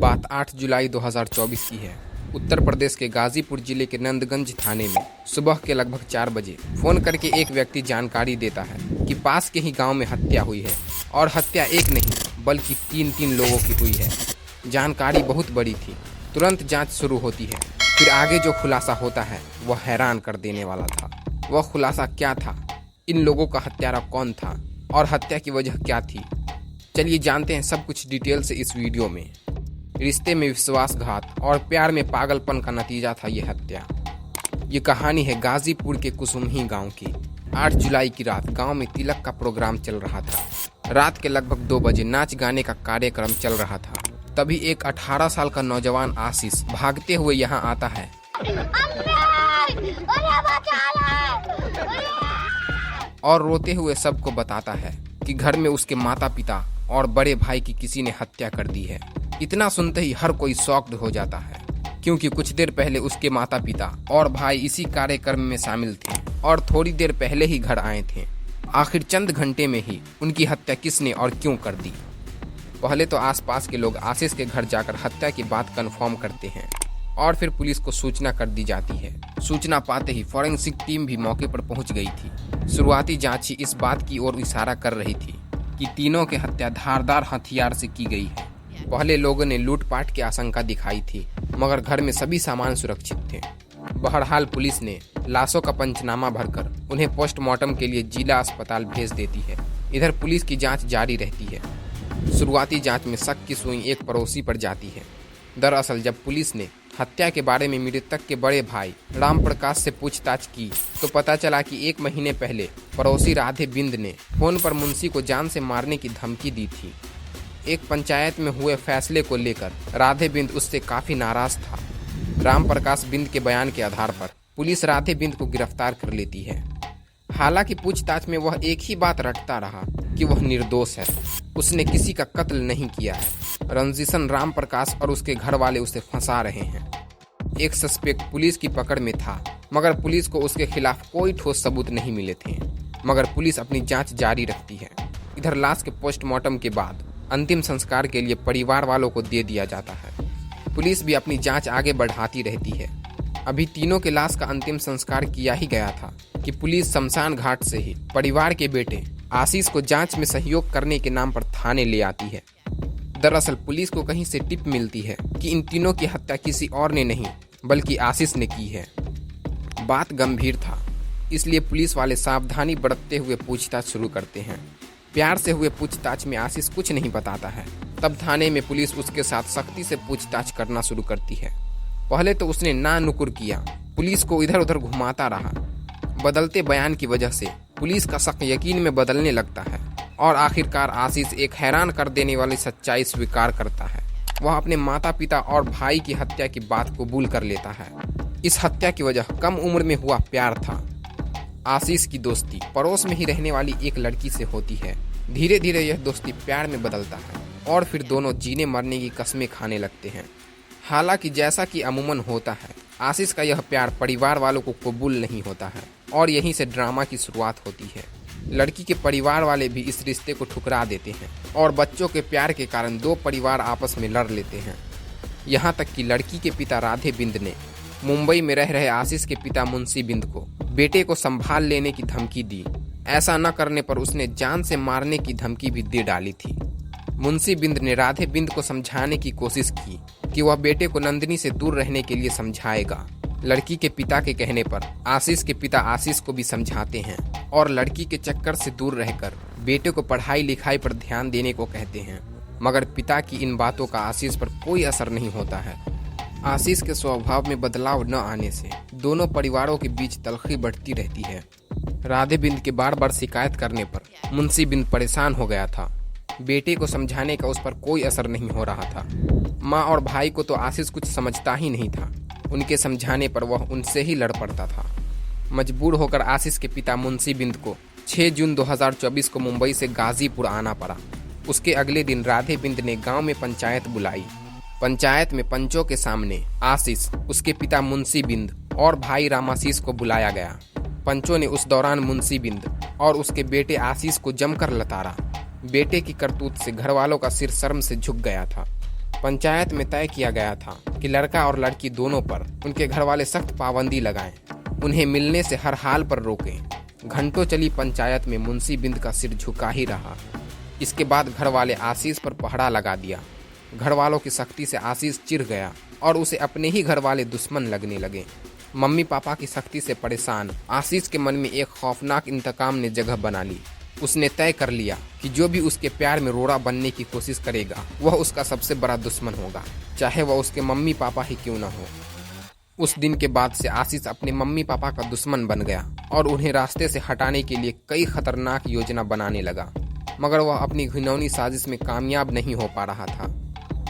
बात 8 जुलाई 2024 की है। उत्तर प्रदेश के गाजीपुर जिले के नंदगंज थाने में सुबह के लगभग 4 बजे फोन करके एक व्यक्ति जानकारी देता है कि पास के ही गांव में हत्या हुई है और हत्या एक नहीं बल्कि तीन लोगों की हुई है। जानकारी बहुत बड़ी थी। तुरंत जांच शुरू होती है। फिर आगे जो खुलासा होता है वह हैरान कर देने वाला था। वह खुलासा क्या था, इन लोगों का हत्यारा कौन था और हत्या की वजह क्या थी, चलिए जानते हैं सब कुछ डिटेल से इस वीडियो में। रिश्ते में विश्वासघात और प्यार में पागलपन का नतीजा था ये हत्या। ये कहानी है गाजीपुर के कुसुमही गांव की। 8 जुलाई की रात गांव में तिलक का प्रोग्राम चल रहा था। रात के लगभग 2 बजे नाच गाने का कार्यक्रम चल रहा था। तभी एक 18 साल का नौजवान आशीष भागते हुए यहाँ आता है और रोते हुए सबको बताता है कि घर में उसके माता पिता और बड़े भाई की किसी ने हत्या कर दी है। इतना सुनते ही हर कोई शॉक्ड हो जाता है, क्योंकि कुछ देर पहले उसके माता पिता और भाई इसी कार्यक्रम में शामिल थे और थोड़ी देर पहले ही घर आए थे। आखिर चंद घंटे में ही उनकी हत्या किसने और क्यों कर दी। पहले तो आसपास के लोग आशीष के घर जाकर हत्या की बात कंफर्म करते हैं और फिर पुलिस को सूचना कर दी जाती है। सूचना पाते ही फॉरेंसिक टीम भी मौके पर पहुंच गई थी। शुरुआती जांच ही इस बात की ओर इशारा कर रही थी कि तीनों की हत्या धारदार हथियार से की गई है। पहले लोगों ने लूटपाट की आशंका दिखाई थी, मगर घर में सभी सामान सुरक्षित थे। बहरहाल पुलिस ने लाशों का पंचनामा भरकर उन्हें पोस्टमार्टम के लिए जिला अस्पताल भेज देती है। इधर पुलिस की जांच जारी रहती है। शुरुआती जांच में शक की सुई एक पड़ोसी पर जाती है। दरअसल जब पुलिस ने हत्या के बारे में मृतक के बड़े भाई राम प्रकाश से पूछताछ की तो पता चला कि 1 महीने पहले पड़ोसी राधे बिंद ने फोन पर मुंशी को जान से मारने की धमकी दी थी। एक पंचायत में हुए फैसले को लेकर राधे बिंद उससे काफी नाराज था। राम प्रकाश बिंद के बयान के आधार पर पुलिस राधे बिंद को गिरफ्तार कर लेती है। हालांकि पूछताछ में वह एक ही बात रटता रहा कि वह निर्दोष है, उसने किसी का कत्ल नहीं किया है। रंजिशन राम प्रकाश और उसके घर वाले उसे फंसा रहे हैं। एक सस्पेक्ट पुलिस की पकड़ में था, मगर पुलिस को उसके खिलाफ कोई ठोस सबूत नहीं मिले थे। मगर पुलिस अपनी जांच जारी रखती है। इधर लाश के पोस्टमार्टम के बाद अंतिम संस्कार के लिए परिवार वालों को दे दिया जाता है। पुलिस भी अपनी जांच आगे बढ़ाती रहती है। अभी तीनों के लाश का अंतिम संस्कार किया ही गया था कि पुलिस शमशान घाट से ही परिवार के बेटे आशीष को जांच में सहयोग करने के नाम पर थाने ले आती है। दरअसल पुलिस को कहीं से टिप मिलती है कि इन तीनों की हत्या किसी और ने नहीं बल्कि आशीष ने की है। बात गंभीर था, इसलिए पुलिस वाले सावधानी बरतते हुए पूछताछ शुरू करते हैं। प्यार से हुए पूछताछ में आशीष कुछ नहीं बताता है। तब थाने में पुलिस उसके साथ सख्ती से पूछताछ करना शुरू करती है। पहले तो उसने ना नुकुर किया, पुलिस को इधर उधर घुमाता रहा। बदलते बयान की वजह से पुलिस का शक यकीन में बदलने लगता है और आखिरकार आशीष एक हैरान कर देने वाली सच्चाई स्वीकार करता है। वह अपने माता पिता और भाई की हत्या की बात कबूल कर लेता है। इस हत्या की वजह कम उम्र में हुआ प्यार था। आशीष की दोस्ती पड़ोस में ही रहने वाली एक लड़की से होती है। धीरे धीरे यह दोस्ती प्यार में बदलता है और फिर दोनों जीने मरने की कस्में खाने लगते हैं। हालांकि जैसा कि अमूमन होता है, आशीष का यह प्यार परिवार वालों को कबूल नहीं होता है और यहीं से ड्रामा की शुरुआत होती है। लड़की के परिवार वाले भी इस रिश्ते को ठुकरा देते हैं और बच्चों के प्यार के कारण 2 परिवार आपस में लड़ लेते हैं। यहाँ तक कि लड़की के पिता राधे बिंद ने मुंबई में रह रहे आशीष के पिता मुंशी बिंद को बेटे को संभाल लेने की धमकी दी। ऐसा न करने पर उसने जान से मारने की धमकी भी दे डाली थी। मुंशी बिंद ने राधे बिंद को समझाने की कोशिश की कि वह बेटे को नंदिनी से दूर रहने के लिए समझाएगा। लड़की के पिता के कहने पर आशीष के पिता आशीष को भी समझाते हैं और लड़की के चक्कर से दूर रहकर बेटे को पढ़ाई लिखाई पर ध्यान देने को कहते हैं। मगर पिता की इन बातों का आशीष पर कोई असर नहीं होता है। आशीष के स्वभाव में बदलाव न आने से दोनों परिवारों के बीच तलखी बढ़ती रहती है। राधे बिंद के बार बार शिकायत करने पर मुंशी बिंद परेशान हो गया था। बेटे को समझाने का उस पर कोई असर नहीं हो रहा था। माँ और भाई को तो आशीष कुछ समझता ही नहीं था। उनके समझाने पर वह उनसे ही लड़ पड़ता था। मजबूर होकर आशीष के पिता मुंशी बिंद को 6 जून 2024 को मुंबई से गाजीपुर आना पड़ा। उसके अगले दिन राधे बिंद ने गांव में पंचायत बुलाई। पंचायत में पंचों के सामने आशीष, उसके पिता मुंशी बिंद और भाई रामाशीष को बुलाया गया। पंचों ने उस दौरान मुंशी बिंद और उसके बेटे आशीष को जमकर लताड़ा। बेटे की करतूत से घर वालों का सिर शर्म से झुक गया था। पंचायत में तय किया गया था कि लड़का और लड़की दोनों पर उनके घर वाले सख्त पाबंदी लगाएं, उन्हें मिलने से हर हाल पर रोकें। घंटों चली पंचायत में मुंशी बिंद का सिर झुका ही रहा। इसके बाद घर वाले आशीष पर पहरा लगा दिया। घर वालों की सख्ती से आशीष चिढ़ गया और उसे अपने ही घर वाले दुश्मन लगने लगे। मम्मी पापा की सख्ती से परेशान आशीष के मन में एक खौफनाक इंतकाम ने जगह बना ली। उसने तय कर लिया कि जो भी उसके प्यार में रोड़ा बनने की कोशिश करेगा वह उसका सबसे बड़ा दुश्मन होगा, चाहे वह उसके मम्मी पापा ही क्यों न हो। उस दिन के बाद से आशीष अपने मम्मी पापा का दुश्मन बन गया और उन्हें रास्ते से हटाने के लिए कई खतरनाक योजना बनाने लगा, मगर वह अपनी घिनौनी साजिश में कामयाब नहीं हो पा रहा था।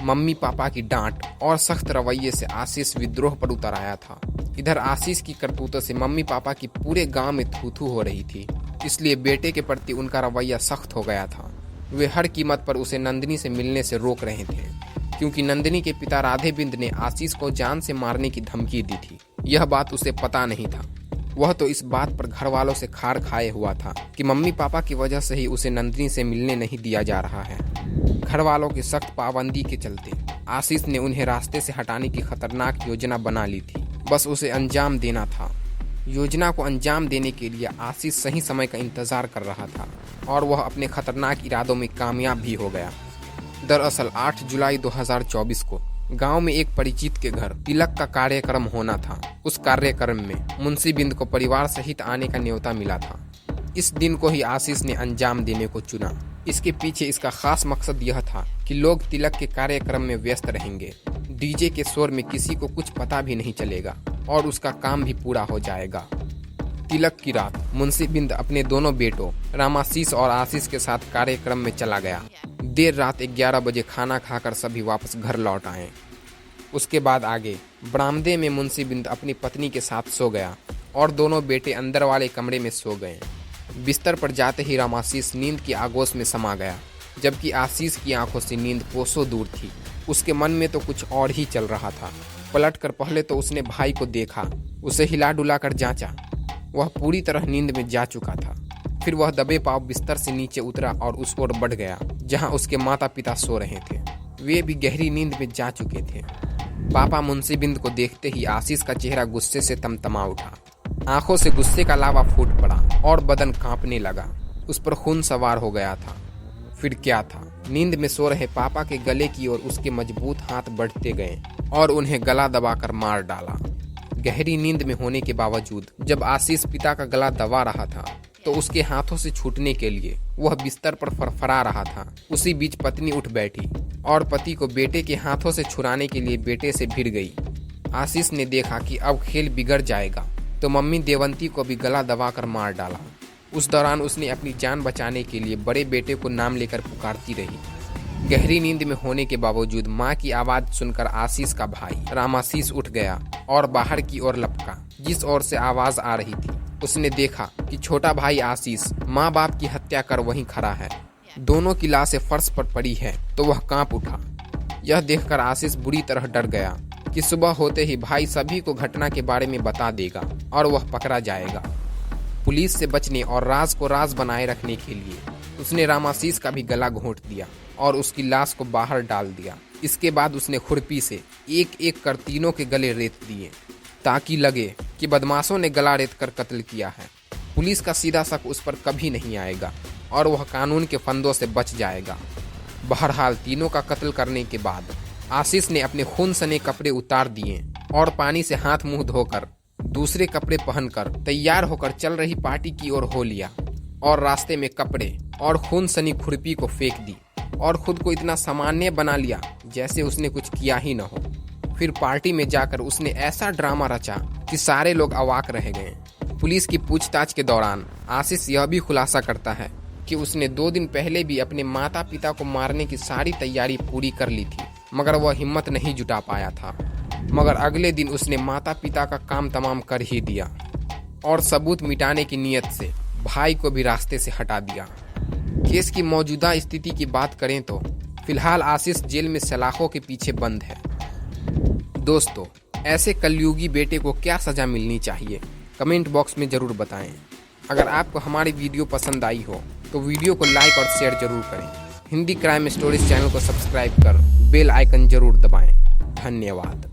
मम्मी पापा की डांट और सख्त रवैये से आशीष विद्रोह पर उतर आया था। इधर आशीष की करतूतों से मम्मी पापा की पूरे गांव में थू-थू हो रही थी, इसलिए बेटे के प्रति उनका रवैया सख्त हो गया था। वे हर कीमत पर उसे नंदिनी से मिलने से रोक रहे थे, क्योंकि नंदिनी के पिता राधे बिंद ने आशीष को जान से मारने की धमकी दी थी। यह बात उसे पता नहीं था। वह तो इस बात पर घर वालों से खार खाए हुआ था कि मम्मी पापा की वजह से ही उसे नंदिनी से मिलने नहीं दिया जा रहा है। घर वालों की सख्त पाबंदी के चलते आशीष ने उन्हें रास्ते से हटाने की खतरनाक योजना बना ली थी। बस उसे अंजाम देना था। योजना को अंजाम देने के लिए आशीष सही समय का इंतजार कर रहा था और वह अपने खतरनाक इरादों में कामयाब भी हो गया। दरअसल 8 जुलाई 2024 को गांव में एक परिचित के घर तिलक का कार्यक्रम होना था। उस कार्यक्रम में मुंशी बिंद को परिवार सहित आने का न्योता मिला था। इस दिन को ही आशीष ने अंजाम देने को चुना। इसके पीछे इसका खास मकसद यह था कि लोग तिलक के कार्यक्रम में व्यस्त रहेंगे, डीजे के शोर में किसी को कुछ पता भी नहीं चलेगा और उसका काम भी पूरा हो जाएगा। तिलक की रात मुंशी बिंद अपने दोनों बेटों रामाशीष और आशीष के साथ कार्यक्रम में चला गया। देर रात 11 बजे खाना खाकर सभी वापस घर लौट आए। उसके बाद आगे बरामदे में मुंशी बिंद अपनी पत्नी के साथ सो गया और दोनों बेटे अंदर वाले कमरे में सो गए। बिस्तर पर जाते ही रामाशीष नींद की आगोश में समा गया, जबकि आशीष की आंखों से नींद कोसों दूर थी। उसके मन में तो कुछ और ही चल रहा था। पलटकर पहले तो उसने भाई को देखा, उसे हिला डुला कर जांचा। वह पूरी तरह नींद में जा चुका था। फिर वह दबे पांव बिस्तर से नीचे उतरा और उस ओर बढ़ गया जहां उसके माता पिता सो रहे थे। वे भी गहरी नींद में जा चुके थे। पापा मुंशी बिंद को देखते ही आशीष का चेहरा गुस्से से तमतमा उठा। आंखों से गुस्से का लावा फूट पड़ा और बदन कांपने लगा। उस पर खून सवार हो गया था। फिर क्या था, नींद में सो रहे पापा के गले की ओर उसके मजबूत हाथ बढ़ते गए और उन्हें गला दबाकर मार डाला। गहरी नींद में होने के बावजूद जब आशीष पिता का गला दबा रहा था तो उसके हाथों से छूटने के लिए वह बिस्तर पर फरफरा रहा था। उसी बीच पत्नी उठ बैठी और पति को बेटे के हाथों से छुड़ाने के लिए बेटे से भिड़ गई। आशीष ने देखा कि अब खेल बिगड़ जाएगा तो मम्मी देवंती को भी गला दबाकर मार डाला। उस दौरान उसने अपनी जान बचाने के लिए बड़े बेटे को नाम लेकर पुकारती रही। गहरी नींद में होने के बावजूद मां की आवाज सुनकर आशीष का भाई रामाशीष उठ गया और बाहर की ओर लपका। जिस ओर से आवाज आ रही थी उसने देखा कि छोटा भाई आशीष माँ बाप की हत्या कर वहीं खड़ा है। दोनों की लाशें फर्श पर पड़ी है तो वह कांप उठा। यह देखकर आशीष बुरी तरह डर गया कि सुबह होते ही भाई सभी को घटना के बारे में बता देगा और वह पकड़ा जाएगा। पुलिस से बचने और राज को राज बनाए रखने के लिए उसने रामाशीष का भी गला घोंट दिया और उसकी लाश को बाहर डाल दिया। इसके बाद उसने खुरपी से एक एक कर तीनों के गले रेत दिए ताकि लगे कि बदमाशों ने गला रेत कर कत्ल किया है। पुलिस का सीधा शक उस पर कभी नहीं आएगा और वह कानून के फंदों से बच जाएगा। बहरहाल तीनों का कत्ल करने के बाद आशीष ने अपने खून सने कपड़े उतार दिए और पानी से हाथ मुंह धोकर दूसरे कपड़े पहनकर तैयार होकर चल रही पार्टी की ओर हो लिया और रास्ते में कपड़े और खून सनी खुरपी को फेंक दी और खुद को इतना सामान्य बना लिया जैसे उसने कुछ किया ही न हो। फिर पार्टी में जाकर उसने ऐसा ड्रामा रचा कि सारे लोग अवाक रह गए। पुलिस की पूछताछ के दौरान आशीष यह भी खुलासा करता है कि उसने 2 दिन पहले भी अपने माता पिता को मारने की सारी तैयारी पूरी कर ली थी, मगर वह हिम्मत नहीं जुटा पाया था। मगर अगले दिन उसने माता पिता का काम तमाम कर ही दिया और सबूत मिटाने की नियत से भाई को भी रास्ते से हटा दिया। केस की मौजूदा स्थिति की बात करें तो फिलहाल आशीष जेल में सलाखों के पीछे बंद है। दोस्तों, ऐसे कलयुगी बेटे को क्या सजा मिलनी चाहिए, कमेंट बॉक्स में जरूर बताएं। अगर आपको हमारी वीडियो पसंद आई हो तो वीडियो को लाइक और शेयर जरूर करें। हिंदी क्राइम स्टोरीज चैनल को सब्सक्राइब कर बेल आइकन जरूर दबाएं। धन्यवाद।